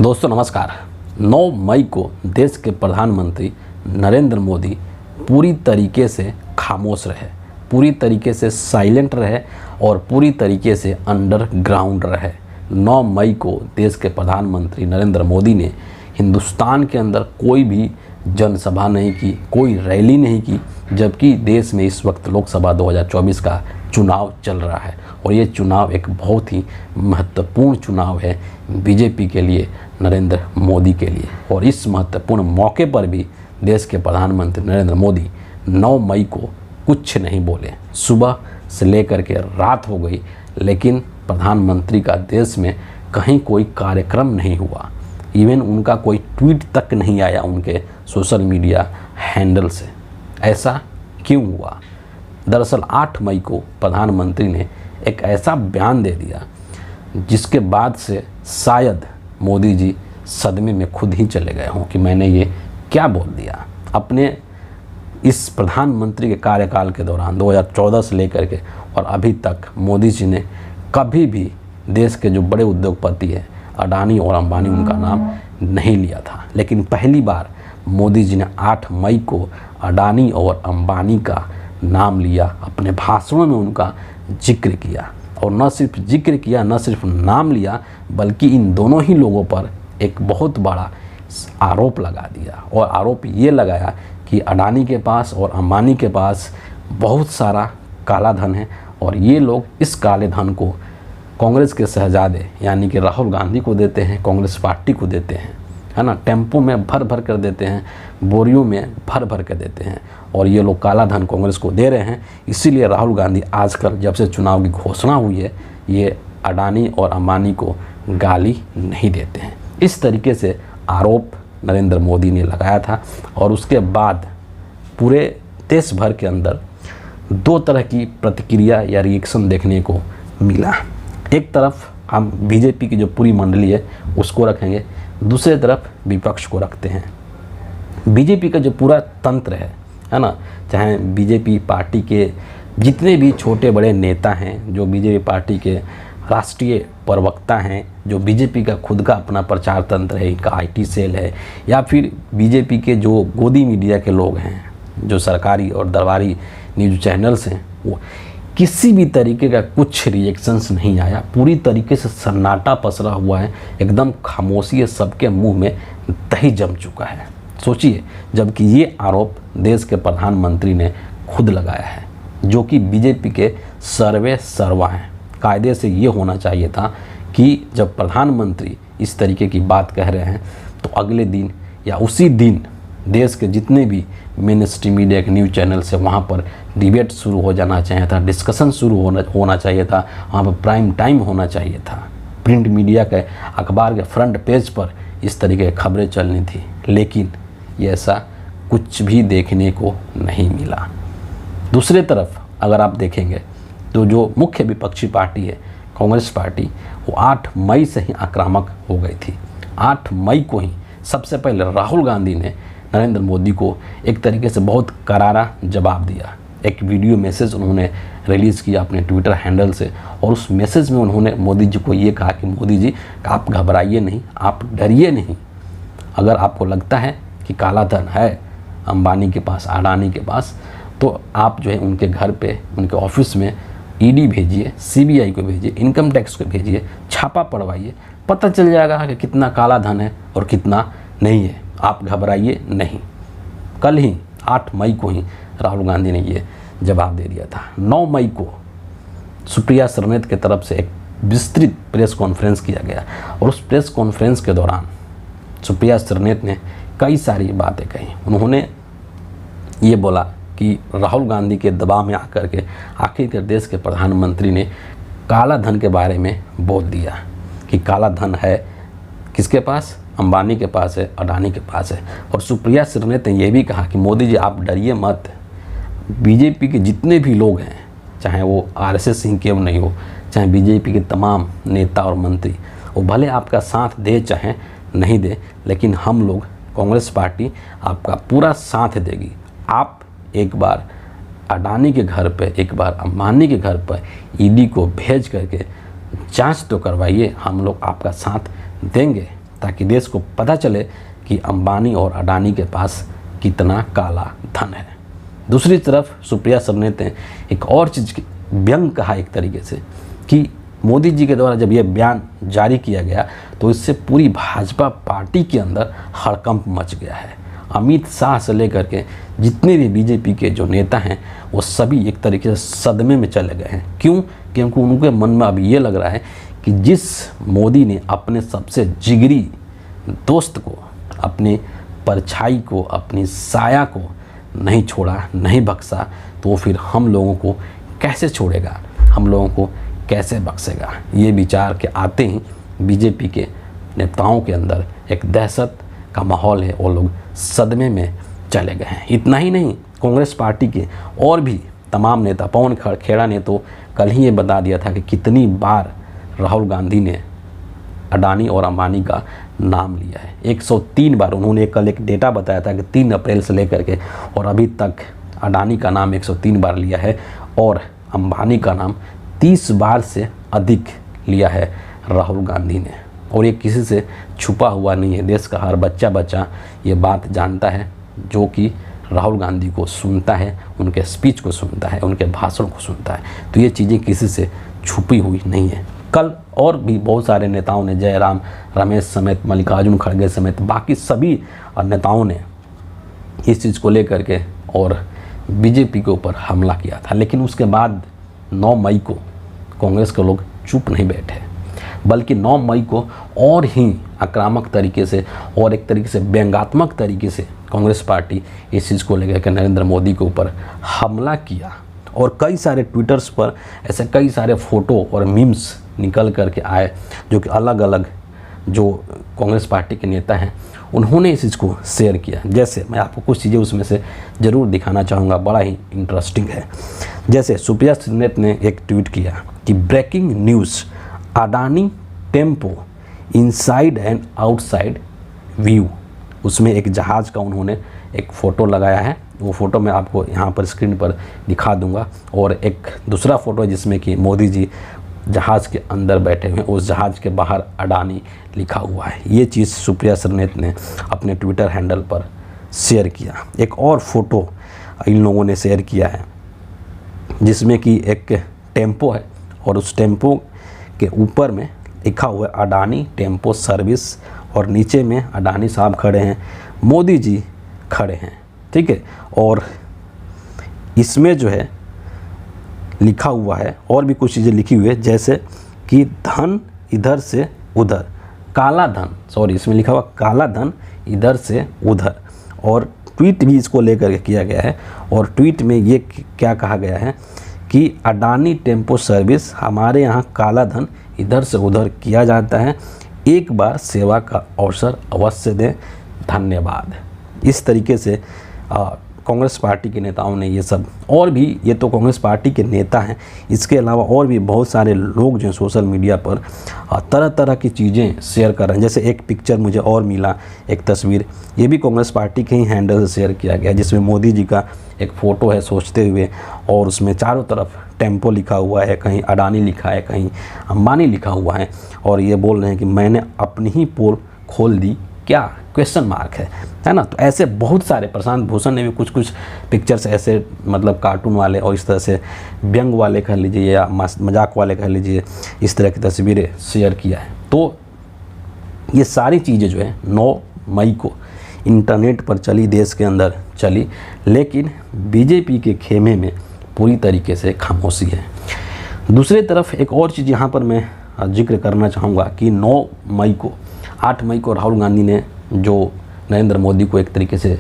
दोस्तों नमस्कार। 9 मई को देश के प्रधानमंत्री नरेंद्र मोदी पूरी तरीके से खामोश रहे, पूरी तरीके से साइलेंट रहे और पूरी तरीके से अंडरग्राउंड रहे। 9 मई को देश के प्रधानमंत्री नरेंद्र मोदी ने हिंदुस्तान के अंदर कोई भी जनसभा नहीं की, कोई रैली नहीं की, जबकि देश में इस वक्त लोकसभा 2024 का चुनाव चल रहा है और ये चुनाव एक बहुत ही महत्वपूर्ण चुनाव है बीजेपी के लिए, नरेंद्र मोदी के लिए। और इस महत्वपूर्ण मौके पर भी देश के प्रधानमंत्री नरेंद्र मोदी 9 मई को कुछ नहीं बोले। सुबह से लेकर के रात हो गई, लेकिन प्रधानमंत्री का देश में कहीं कोई कार्यक्रम नहीं हुआ। इवन उनका कोई ट्वीट तक नहीं आया उनके सोशल मीडिया हैंडल से। ऐसा क्यों हुआ? दरअसल 8 मई को प्रधानमंत्री ने एक ऐसा बयान दे दिया जिसके बाद से शायद मोदी जी सदमे में खुद ही चले गए हों कि मैंने ये क्या बोल दिया। अपने इस प्रधानमंत्री के कार्यकाल के दौरान 2014 से लेकर के और अभी तक मोदी जी ने कभी भी देश के जो बड़े उद्योगपति हैं अडानी और अंबानी, उनका नाम नहीं लिया था। लेकिन पहली बार मोदी जी ने 8 मई को अडानी और अंबानी का नाम लिया, अपने भाषणों में उनका जिक्र किया। और न सिर्फ जिक्र किया, न सिर्फ नाम लिया, बल्कि इन दोनों ही लोगों पर एक बहुत बड़ा आरोप लगा दिया। और आरोप ये लगाया कि अडानी के पास और अंबानी के पास बहुत सारा काला धन है और ये लोग इस काले धन को कांग्रेस के शहजादे यानी कि राहुल गांधी को देते हैं, कांग्रेस पार्टी को देते हैं, है ना। टेम्पो में भर भर कर देते हैं, बोरियों में भर भर कर देते हैं और ये लोग काला धन कांग्रेस को दे रहे हैं। इसीलिए राहुल गांधी आजकल जब से चुनाव की घोषणा हुई है, ये अडानी और अंबानी को गाली नहीं देते हैं। इस तरीके से आरोप नरेंद्र मोदी ने लगाया था और उसके बाद पूरे देश भर के अंदर 2 तरह की प्रतिक्रिया या रिएक्शन देखने को मिला। एक तरफ हम बीजेपी की जो पूरी मंडली है उसको रखेंगे, दूसरी तरफ विपक्ष को रखते हैं। बीजेपी का जो पूरा तंत्र है ना, चाहे बीजेपी पार्टी के जितने भी छोटे बड़े नेता हैं, जो बीजेपी पार्टी के राष्ट्रीय प्रवक्ता हैं, जो बीजेपी का खुद का अपना प्रचार तंत्र है, इनका आईटी सेल है, या फिर बीजेपी के जो गोदी मीडिया के लोग हैं, जो सरकारी और दरबारी न्यूज़ चैनल्स हैं, वो किसी भी तरीके का कुछ रिएक्शंस नहीं आया। पूरी तरीके से सन्नाटा पसरा हुआ है, एकदम खामोशी है, सबके मुंह में दही जम चुका है। सोचिए, जबकि ये आरोप देश के प्रधानमंत्री ने खुद लगाया है, जो कि बीजेपी के सर्वे सर्वा हैं। कायदे से ये होना चाहिए था कि जब प्रधानमंत्री इस तरीके की बात कह रहे हैं तो अगले दिन या उसी दिन देश के जितने भी मेन स्ट्रीम मीडिया के न्यूज़ चैनल से वहाँ पर डिबेट शुरू हो जाना चाहिए था, डिस्कशन शुरू होना चाहिए था, वहाँ पर प्राइम टाइम होना चाहिए था। प्रिंट मीडिया के अखबार के फ्रंट पेज पर इस तरीके की खबरें चलनी थी, लेकिन ये ऐसा कुछ भी देखने को नहीं मिला। दूसरी तरफ अगर आप देखेंगे तो जो मुख्य विपक्षी पार्टी है कांग्रेस पार्टी, वो 8 मई से ही आक्रामक हो गई थी। 8 मई को ही सबसे पहले राहुल गांधी ने नरेंद्र मोदी को एक तरीके से बहुत करारा जवाब दिया। एक वीडियो मैसेज उन्होंने रिलीज़ किया अपने ट्विटर हैंडल से और उस मैसेज में उन्होंने मोदी जी को ये कहा कि मोदी जी, आप घबराइए नहीं, आप डरिए नहीं। अगर आपको लगता है कि काला धन है अंबानी के पास, अडानी के पास, तो आप जो है उनके घर पे, उनके ऑफिस में ईडी भेजिए, सीबीआई को भेजिए, इनकम टैक्स को भेजिए, छापा पड़वाइए, पता चल जाएगा कि कितना काला धन है और कितना नहीं है। आप घबराइए नहीं। कल ही 8 मई को ही राहुल गांधी ने ये जवाब दे दिया था। 9 मई को सुप्रिया श्रीनेत की तरफ से एक विस्तृत प्रेस कॉन्फ्रेंस किया गया और उस प्रेस कॉन्फ्रेंस के दौरान सुप्रिया श्रीनेत ने कई सारी बातें कही। उन्होंने ये बोला कि राहुल गांधी के दबाव में आकर के आखिरकार देश के प्रधानमंत्री ने काला धन के बारे में बोल दिया कि काला धन है किसके पास, अंबानी के पास है, अडानी के पास है। और सुप्रिया श्रीनेत ने यह भी कहा कि मोदी जी, आप डरिए मत। बीजेपी के जितने भी लोग हैं, चाहे वो आरएसएस ही क्यों नहीं हो, चाहे बीजेपी के तमाम नेता और मंत्री, वो भले आपका साथ दे चाहे नहीं दे, लेकिन हम लोग कांग्रेस पार्टी आपका पूरा साथ देगी। आप एक बार अडानी के घर पे, एक बार अंबानी के घर पर ईडी को भेज करके जांच तो करवाइए, हम लोग आपका साथ देंगे। ताकि देश को पता चले कि अंबानी और अडानी के पास कितना काला धन है। दूसरी तरफ सुप्रिया सरनेत ने एक और चीज़ व्यंग कहा एक तरीके से कि मोदी जी के द्वारा जब यह बयान जारी किया गया तो इससे पूरी भाजपा पार्टी के अंदर हड़कंप मच गया है। अमित शाह से लेकर के जितने भी बीजेपी के जो नेता हैं वो सभी एक तरीके से सदमे में चले गए हैं। क्यों? क्योंकि उनके मन में अब ये लग रहा है कि जिस मोदी ने अपने सबसे जिगरी दोस्त को, अपने परछाई को, अपनी साया को नहीं छोड़ा, नहीं बख्शा, तो फिर हम लोगों को कैसे छोड़ेगा, हम लोगों को कैसे बख्शेगा। ये विचार के आते ही बीजेपी के नेताओं के अंदर एक दहशत का माहौल है, वो लोग सदमे में चले गए हैं। इतना ही नहीं, कांग्रेस पार्टी के और भी तमाम नेता, पवन खेड़ा ने तो कल ही ये बता दिया था कि कितनी बार राहुल गांधी ने अडानी और अंबानी का नाम लिया है। 103 बार उन्होंने कल एक डेटा बताया था कि 3 अप्रैल से लेकर के और अभी तक अडानी का नाम 103 बार लिया है और अंबानी का नाम 30 बार से अधिक लिया है राहुल गांधी ने। और ये किसी से छुपा हुआ नहीं है, देश का हर बच्चा ये बात जानता है, जो कि राहुल गांधी को सुनता है, उनके स्पीच को सुनता है, उनके भाषण को सुनता है। तो ये चीज़ें किसी से छुपी हुई नहीं है। कल और भी बहुत सारे नेताओं ने, जयराम रमेश समेत, मल्लिकार्जुन खड़गे समेत बाकी सभी नेताओं ने इस चीज़ को लेकर के और बीजेपी के ऊपर हमला किया था। लेकिन उसके बाद 9 मई को कांग्रेस के लोग चुप नहीं बैठे, बल्कि 9 मई को और ही आक्रामक तरीके से और एक तरीके से व्यंग्यात्मक तरीके से कांग्रेस पार्टी इस चीज़ को लेकर के नरेंद्र मोदी के ऊपर हमला किया। और कई सारे ट्विटर्स पर ऐसे कई सारे फ़ोटो और मीम्स निकल करके आए, जो कि अलग अलग जो कांग्रेस पार्टी के नेता हैं उन्होंने इस चीज़ को शेयर किया। जैसे मैं आपको कुछ चीज़ें उसमें से ज़रूर दिखाना चाहूँगा, बड़ा ही इंटरेस्टिंग है। जैसे सुप्रिया सरनेत ने एक ट्वीट किया कि breaking news, Adani tempo inside and outside view. उसमें एक जहाज़ का उन्होंने एक फ़ोटो लगाया है, वो फ़ोटो मैं आपको यहाँ पर स्क्रीन पर दिखा दूँगा। और एक दूसरा फ़ोटो जिसमें कि मोदी जी जहाज़ के अंदर बैठे हुए, उस जहाज़ के बाहर अडानी लिखा हुआ है। ये चीज़ सुप्रिया सरनेत ने अपने ट्विटर हैंडल पर शेयर किया। एक और फ़ोटो इन लोगों ने शेयर किया है जिसमें कि एक टेम्पो है और उस टेम्पो के ऊपर में लिखा हुआ है अडानी टेम्पो सर्विस, और नीचे में अडानी साहब खड़े हैं, मोदी जी खड़े हैं, ठीक है। और इसमें जो है लिखा हुआ है और भी कुछ चीज़ें लिखी हुई है, जैसे कि धन इधर से उधर, काला धन, सॉरी इसमें लिखा हुआ काला धन इधर से उधर। और ट्वीट भी इसको लेकर के किया गया है और ट्वीट में ये क्या कहा गया है कि अडानी टेम्पो सर्विस, हमारे यहाँ काला धन इधर से उधर किया जाता है, एक बार सेवा का अवसर अवश्य दें, धन्यवाद। इस तरीके से कांग्रेस पार्टी के नेताओं ने ये सब, और भी ये तो कांग्रेस पार्टी के नेता हैं, इसके अलावा और भी बहुत सारे लोग जो सोशल मीडिया पर तरह तरह की चीज़ें शेयर कर रहे हैं। जैसे एक पिक्चर मुझे और मिला, एक तस्वीर, ये भी कांग्रेस पार्टी के ही हैंडल से शेयर किया गया, जिसमें मोदी जी का एक फ़ोटो है सोचते हुए, और उसमें चारों तरफ टेम्पो लिखा हुआ है, कहीं अडानी लिखा है, कहीं अंबानी लिखा हुआ है, और ये बोल रहे हैं कि मैंने अपनी ही पोल खोल दी क्या, क्वेश्चन मार्क है ना। तो ऐसे बहुत सारे, प्रशांत भूषण ने भी कुछ कुछ पिक्चर्स ऐसे मतलब कार्टून वाले और इस तरह से व्यंग वाले कह लीजिए या मजाक वाले कह लीजिए, इस तरह की तस्वीरें शेयर किया है। तो ये सारी चीज़ें जो है 9 मई को इंटरनेट पर चली, देश के अंदर चली, लेकिन बीजेपी के खेमे में पूरी तरीके से खामोशी है। दूसरी तरफ एक और चीज़ यहाँ पर मैं जिक्र करना चाहूँगा कि 9 मई को, 8 मई को राहुल गांधी ने जो नरेंद्र मोदी को एक तरीके से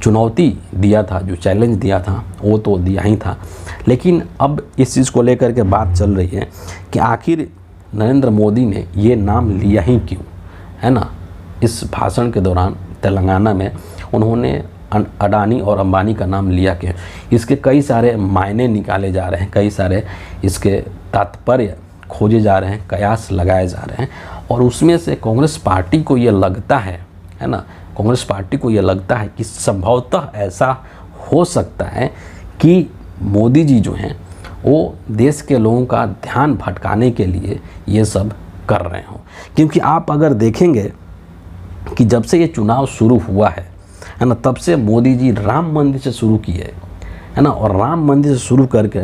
चुनौती दिया था, जो चैलेंज दिया था, वो तो दिया ही था, लेकिन अब इस चीज़ को लेकर के बात चल रही है कि आखिर नरेंद्र मोदी ने ये नाम लिया ही क्यों, है ना। इस भाषण के दौरान तेलंगाना में उन्होंने अडानी और अंबानी का नाम लिया क्यों, इसके कई सारे मायने निकाले जा रहे हैं, कई सारे इसके तात्पर्य खोजे जा रहे हैं, कयास लगाए जा रहे हैं। और उसमें से कांग्रेस पार्टी को ये लगता है ना, कांग्रेस पार्टी को ये लगता है कि संभवतः ऐसा हो सकता है कि मोदी जी जो हैं वो देश के लोगों का ध्यान भटकाने के लिए ये सब कर रहे हों। क्योंकि आप अगर देखेंगे कि जब से ये चुनाव शुरू हुआ है ना, तब से मोदी जी राम मंदिर से शुरू किए है ना, और राम मंदिर से शुरू करके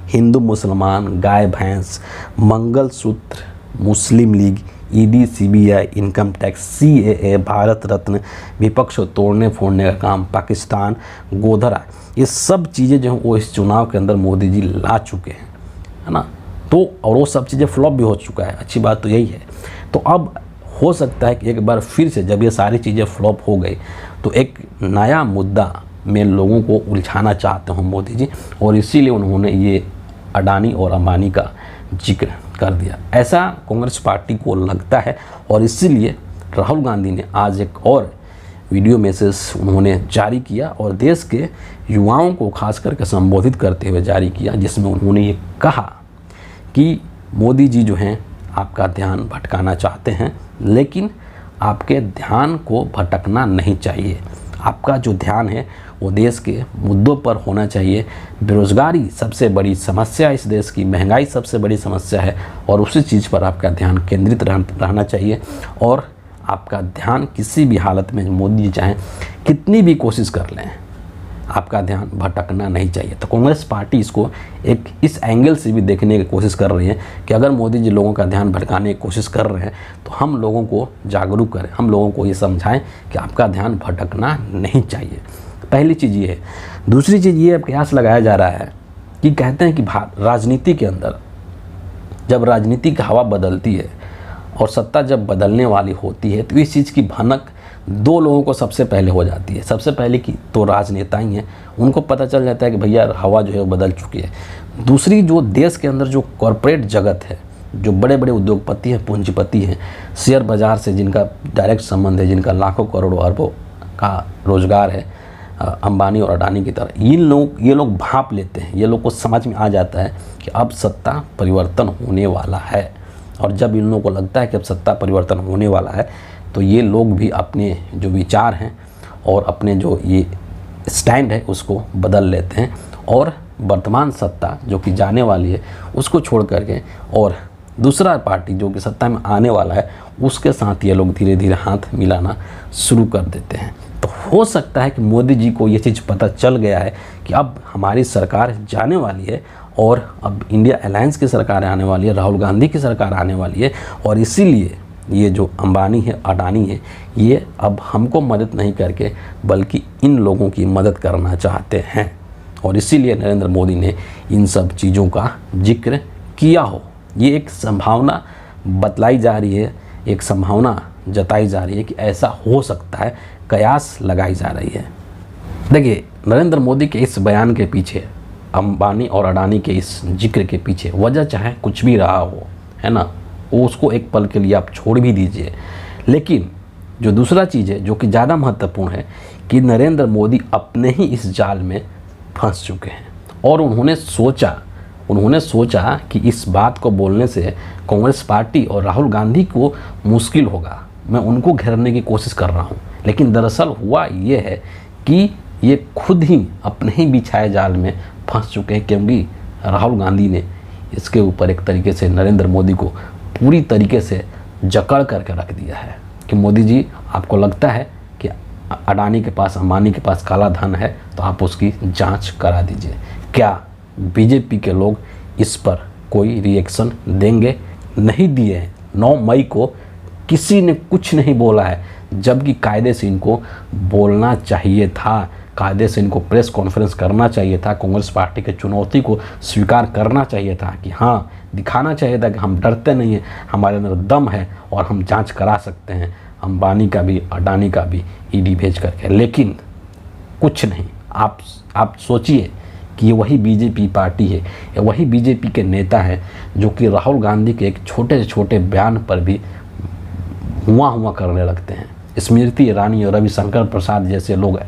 हिंदू मुसलमान, गाय भैंस, mangalsutra, Muslim League, ED, CBI, income tax, CAA, Bharat Ratna, विपक्ष को तोड़ने फोड़ने का काम, पाकिस्तान, गोधरा, ये सब चीज़ें जो हैं वो इस चुनाव के अंदर मोदी जी ला चुके हैं, है ना। तो और वो सब चीज़ें फ्लॉप भी हो चुका है, अच्छी बात तो यही है। तो अब हो सकता है कि एक बार फिर से जब ये सारी चीज़ें फ्लॉप हो गई तो एक नया मुद्दा में लोगों को उलझाना चाहते हो मोदी जी, और इसीलिए उन्होंने ये अडानी और अंबानी का जिक्र कर दिया, ऐसा कांग्रेस पार्टी को लगता है। और इसीलिए राहुल गांधी ने आज एक और वीडियो मैसेज उन्होंने जारी किया और देश के युवाओं को खास करके संबोधित करते हुए जारी किया, जिसमें उन्होंने ये कहा कि मोदी जी जो हैं आपका ध्यान भटकाना चाहते हैं, लेकिन आपके ध्यान को भटकना नहीं चाहिए। आपका जो ध्यान है वो देश के मुद्दों पर होना चाहिए। बेरोज़गारी सबसे बड़ी समस्या इस देश की, महंगाई सबसे बड़ी समस्या है, और उसी चीज़ पर आपका ध्यान केंद्रित रहना चाहिए। और आपका ध्यान किसी भी हालत में मोदी जी चाहें कितनी भी कोशिश कर लें, आपका ध्यान भटकना नहीं चाहिए। तो कांग्रेस पार्टी इसको एक इस एंगल से भी देखने की कोशिश कर रही है कि अगर मोदी जी लोगों का ध्यान भटकाने की कोशिश कर रहे हैं तो हम लोगों को जागरूक करें, हम लोगों को ये समझाएं कि आपका ध्यान भटकना नहीं चाहिए। पहली चीज़ ये है। दूसरी चीज़ ये कयास लगाया जा रहा है कि कहते हैं कि राजनीति के अंदर जब राजनीति की हवा बदलती है और सत्ता जब बदलने वाली होती है तो इस चीज़ की भनक दो लोगों को सबसे पहले हो जाती है। सबसे पहले की तो राजनेता ही हैं, उनको पता चल जाता है कि भैया हवा जो है वो बदल चुकी है। दूसरी जो देश के अंदर जो कॉरपोरेट जगत है, जो बड़े बड़े उद्योगपति हैं, पूंजीपति हैं, शेयर बाज़ार से जिनका डायरेक्ट संबंध है, जिनका लाखों करोड़ों अरबों का रोज़गार है, अंबानी और अडानी की तरह, ये लोग भांप लेते हैं। ये लोग को समझ में आ जाता है कि अब सत्ता परिवर्तन होने वाला है, और जब इन लोगों को लगता है कि अब सत्ता परिवर्तन होने वाला है तो ये लोग भी अपने जो विचार हैं और अपने जो ये स्टैंड है उसको बदल लेते हैं, और वर्तमान सत्ता जो कि जाने वाली है उसको छोड़ करके और दूसरा पार्टी जो कि सत्ता में आने वाला है उसके साथ ये लोग धीरे धीरे हाथ मिलाना शुरू कर देते हैं। तो हो सकता है कि मोदी जी को ये चीज़ पता चल गया है कि अब हमारी सरकार जाने वाली है और अब इंडिया अलायंस की सरकार आने वाली है, राहुल गांधी की सरकार आने वाली है, और इसीलिए ये जो अंबानी है, अडानी है, ये अब हमको मदद नहीं करके बल्कि इन लोगों की मदद करना चाहते हैं। और इसीलिए नरेंद्र मोदी ने इन सब चीज़ों का जिक्र किया हो। ये एक संभावना बतलाई जा रही है, एक संभावना जताई जा रही है कि ऐसा हो सकता है, कयास लगाई जा रही है। देखिए, नरेंद्र मोदी के इस बयान के पीछे, अंबानी और अडानी के इस जिक्र के पीछे वजह चाहे कुछ भी रहा हो, है ना, वो उसको एक पल के लिए आप छोड़ भी दीजिए। लेकिन जो दूसरा चीज़ है जो कि ज़्यादा महत्वपूर्ण है कि नरेंद्र मोदी अपने ही इस जाल में फंस चुके हैं, और उन्होंने सोचा कि इस बात को बोलने से कांग्रेस पार्टी और राहुल गांधी को मुश्किल होगा, मैं उनको घेरने की कोशिश कर रहा हूँ। लेकिन दरअसल हुआ ये है कि ये खुद ही अपने ही बिछाए जाल में फंस चुके हैं, क्योंकि राहुल गांधी ने इसके ऊपर एक तरीके से नरेंद्र मोदी को पूरी तरीके से जकड़ करके रख दिया है कि मोदी जी, आपको लगता है कि अडानी के पास, अंबानी के पास काला धन है तो आप उसकी जांच करा दीजिए। क्या बीजेपी के लोग इस पर कोई रिएक्शन देंगे? नहीं दिए हैं। 9 मई को किसी ने कुछ नहीं बोला है, जबकि कायदे से इनको बोलना चाहिए था, कायदे से इनको प्रेस कॉन्फ्रेंस करना चाहिए था, कांग्रेस पार्टी के चुनौती को स्वीकार करना चाहिए था कि हाँ, दिखाना चाहिए था कि हम डरते नहीं हैं, हमारे अंदर दम है और हम जांच करा सकते हैं अंबानी का भी, अडानी का भी, ईडी भेज करके। लेकिन कुछ नहीं। आप सोचिए कि ये वही बीजेपी पार्टी है, ये वही बीजेपी के नेता हैं जो कि राहुल गांधी के एक छोटे से छोटे बयान पर भी हुआ करने लगते हैं। स्मृति ईरानी और रविशंकर प्रसाद जैसे लोग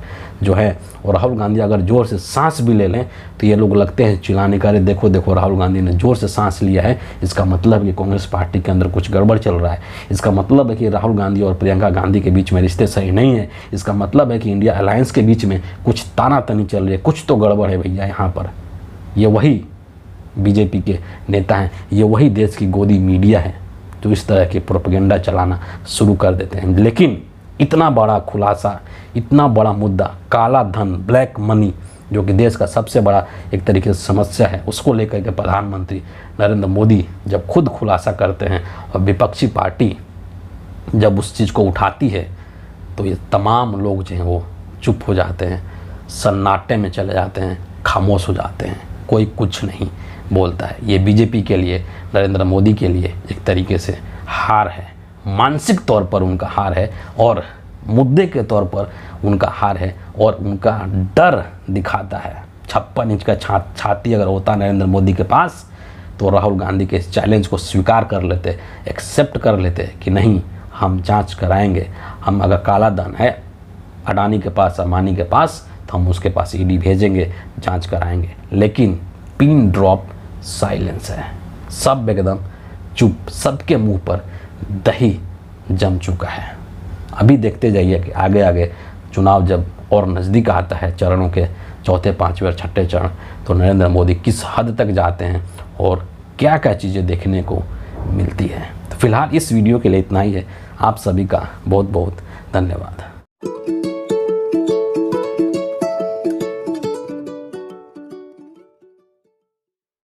जो है, और राहुल गांधी अगर जोर से सांस भी ले लें तो ये लोग लगते हैं चिल्लाने का, देखो देखो राहुल गांधी ने जोर से सांस लिया है, इसका मतलब कि कांग्रेस पार्टी के अंदर कुछ गड़बड़ चल रहा है, इसका मतलब है कि राहुल गांधी और प्रियंका गांधी के बीच में रिश्ते सही नहीं है, इसका मतलब है कि इंडिया अलायंस के बीच में कुछ तानातनी चल रही है, कुछ तो गड़बड़ है भैया यहाँ पर। ये वही बीजेपी के नेता हैं, ये वही देश की गोदी मीडिया है जो इस तरह के प्रोपेगेंडा चलाना शुरू कर देते हैं। लेकिन इतना बड़ा खुलासा, इतना बड़ा मुद्दा, काला धन, ब्लैक मनी, जो कि देश का सबसे बड़ा एक तरीके से समस्या है, उसको लेकर के प्रधानमंत्री नरेंद्र मोदी जब खुद खुलासा करते हैं और विपक्षी पार्टी जब उस चीज़ को उठाती है तो ये तमाम लोग जो हैं वो चुप हो जाते हैं, सन्नाटे में चले जाते हैं, खामोश हो जाते हैं, कोई कुछ नहीं बोलता है। ये बीजेपी के लिए, नरेंद्र मोदी के लिए एक तरीके से हार है, मानसिक तौर पर उनका हार है और मुद्दे के तौर पर उनका हार है और उनका डर दिखाता है। 56 इंच का छाती अगर होता नरेंद्र मोदी के पास तो राहुल गांधी के इस चैलेंज को स्वीकार कर लेते, एक्सेप्ट कर लेते कि नहीं, हम जांच कराएंगे, हम अगर काला धन है अडानी के पास, अंबानी के पास, तो हम उसके पास ईडी भेजेंगे, जांच कराएंगे। लेकिन पिन ड्रॉप साइलेंस है, सब एकदम चुप, सबके मुंह पर दही जम चुका है। अभी देखते जाइए कि आगे आगे चुनाव जब और नज़दीक आता है, चरणों के चौथे, पाँचवें और छठे चरण, तो नरेंद्र मोदी किस हद तक जाते हैं और क्या क्या चीज़ें देखने को मिलती है। तो फिलहाल इस वीडियो के लिए इतना ही है। आप सभी का बहुत बहुत धन्यवाद।